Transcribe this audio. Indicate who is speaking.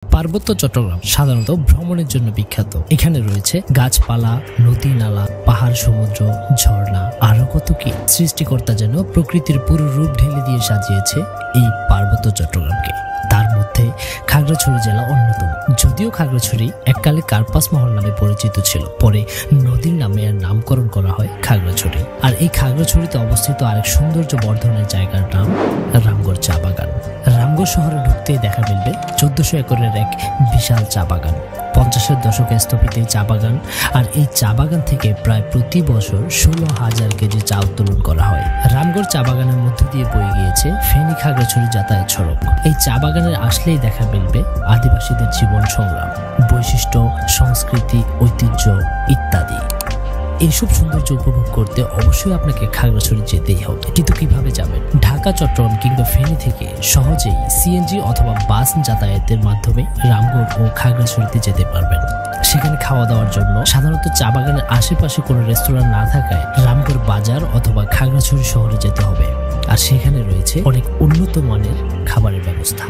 Speaker 1: পার্বত্য চট্টগ্রাম সাধারণত ভ্রমণের জন্য বিখ্যাত। এখানে রয়েছে গাছপালা, নদী নালা, পাহাড়, সমুদ্র, ঝর্ণা, আরো কত কি। সৃষ্টিকর্তা যেন প্রকৃতির পুরো রূপ ঢেলে দিয়ে সাজিয়েছে এই পার্বত্য চট্টগ্রামকে। তার মধ্যে খাগড়াছড়ি জেলা অন্যতম। যদিও খাগড়াছড়ি এককালে কার্পাস মহল নামে পরিচিত ছিল, পরে নদীর নামে এর নামকরণ করা হয় খাগড়াছড়ি। আর এই খাগড়াছড়িতে অবস্থিত আরেক সৌন্দর্য বর্ধনের জায়গার নাম রামগড় চা বাগান। রামগড় শহরে ঢুকতেই দেখা মিলবে 1400 একরের এক বিশাল চা বাগান। 50-এর দশকে স্থাপিত এই চা বাগান, আর এই চা বাগান থেকে প্রায় প্রতি বছর 16,000 কেজি চা উত্তোলন করা হয়। রামগড় চা বাগানের মধ্য দিয়ে বয়ে গিয়েছে ফেনী খাগড়াছড়ি যাতায়াত সড়ক। এই চা বাগানের আসলেই দেখা মিলবে আদিবাসীদের জীবন সংগ্রাম, বৈশিষ্ট্য, সংস্কৃতি, ঐতিহ্য ইত্যাদি। এইসব সৌন্দর্য উপভোগ করতে অবশ্যই আপনাকে খাগড়াছড়ি যেতেই হবে। কিন্তু কিভাবে যাবেন? ঢাকা, চট্টগ্রাম কিংবা ফেনী থেকে সহজেই সিএনজি অথবা বাস যাতায়াতের মাধ্যমে রামগড় ও খাগড়াছড়িতে যেতে পারবেন। সেখানে খাওয়া দাওয়ার জন্য সাধারণত চা বাগানের আশেপাশে কোনো রেস্তোরাঁ না থাকায় রামগড় বাজার অথবা খাগড়াছড়ি শহরে যেতে হবে। আর সেখানে রয়েছে অনেক উন্নত মানের খাবারের ব্যবস্থা।